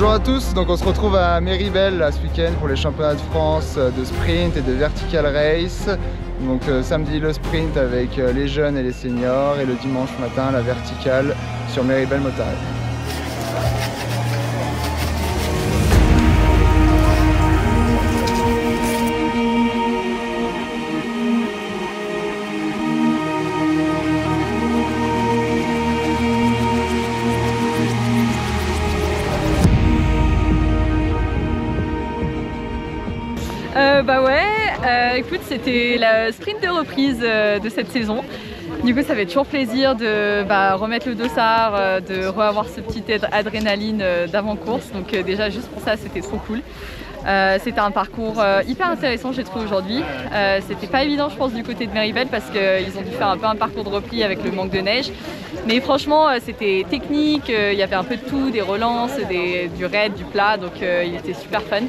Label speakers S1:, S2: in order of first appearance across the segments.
S1: Bonjour à tous, donc on se retrouve à Méribel là, ce week-end pour les championnats de France de sprint et de vertical race. Donc samedi le sprint avec les jeunes et les seniors et le dimanche matin la verticale sur Méribel Motarel.
S2: Écoute, c'était la sprint de reprise de cette saison. Du coup, ça fait toujours plaisir de remettre le dossard, de revoir ce petit adrénaline d'avant-course. Donc déjà, juste pour ça, c'était trop cool. C'était un parcours hyper intéressant, j'ai trouvé aujourd'hui. C'était pas évident, je pense, du côté de Méribel parce qu'ils ont dû faire un peu un parcours de repli avec le manque de neige. Mais franchement, c'était technique, il y avait un peu de tout, des relances, du raid, du plat, donc il était super fun.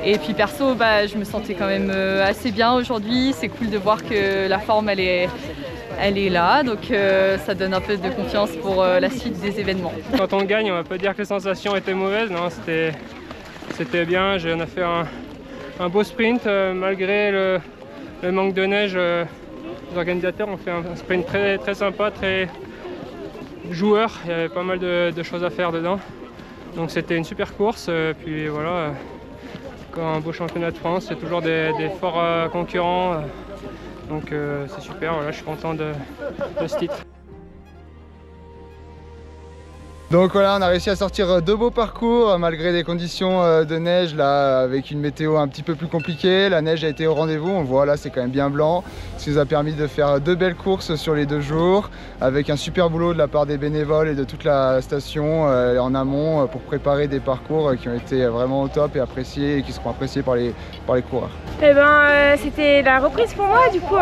S2: Et puis perso, je me sentais quand même assez bien aujourd'hui. C'est cool de voir que la forme, elle est là, donc ça donne un peu de confiance pour la suite des événements.
S3: Quand on gagne, on va pas dire que les sensations étaient mauvaises, non, c'était bien. On a fait un beau sprint malgré le manque de neige. Les organisateurs ont fait un sprint très, très sympa, très joueur. Il y avait pas mal de choses à faire dedans. Donc c'était une super course. Puis voilà, quand un beau championnat de France, c'est toujours des forts concurrents. Donc c'est super, voilà, je suis content de ce titre.
S1: Donc voilà, on a réussi à sortir deux beaux parcours malgré des conditions de neige là, avec une météo un petit peu plus compliquée. La neige a été au rendez-vous, on le voit là, c'est quand même bien blanc. Ce qui nous a permis de faire deux belles courses sur les 2 jours avec un super boulot de la part des bénévoles et de toute la station en amont pour préparer des parcours qui ont été vraiment au top et appréciés et qui seront appréciés par les coureurs.
S4: C'était la reprise pour moi, du coup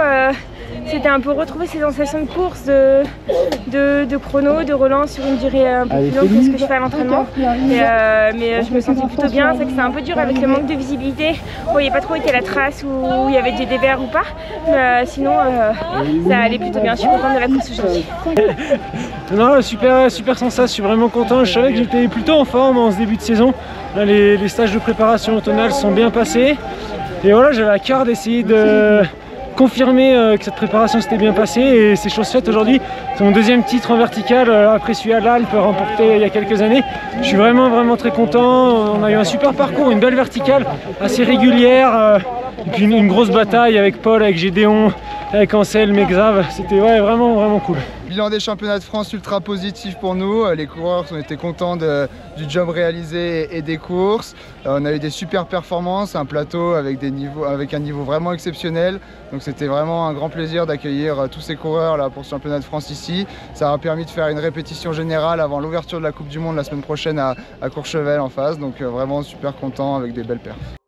S4: c'était un peu retrouver ces sensations de course, de chrono, de relance sur une durée un peu plus longue que ce que je fais à l'entraînement. Mais je me sentais plutôt bien, c'est que c'était un peu dur avec le manque de visibilité. On voyait pas trop où était la trace, où il y avait des dévers ou pas. Mais sinon ça allait plutôt bien, je suis contente de la course aujourd'hui.
S5: Non, super sensation, je suis vraiment content. Je savais que j'étais plutôt en forme en ce début de saison. Là, les stages de préparation automnale sont bien passés. Et voilà, j'avais à cœur d'essayer de confirmer que cette préparation s'était bien passée et c'est chose faite aujourd'hui. C'est mon 2e titre en vertical après celui à l'Alpe remporté il y a quelques années. Je suis vraiment très content. On a eu un super parcours, une belle verticale assez régulière et puis une grosse bataille avec Paul, avec Gédéon, avec Ansel, Mexav. C'était vraiment cool.
S1: Bilan des championnats de France ultra positif pour nous. Les coureurs ont été contents du job réalisé et des courses. On a eu des super performances, un plateau avec un niveau vraiment exceptionnel. Donc c'était vraiment un grand plaisir d'accueillir tous ces coureurs là pour ce championnat de France ici. Ça a permis de faire une répétition générale avant l'ouverture de la Coupe du Monde la semaine prochaine à Courchevel en face. Donc vraiment super content avec des belles perfs.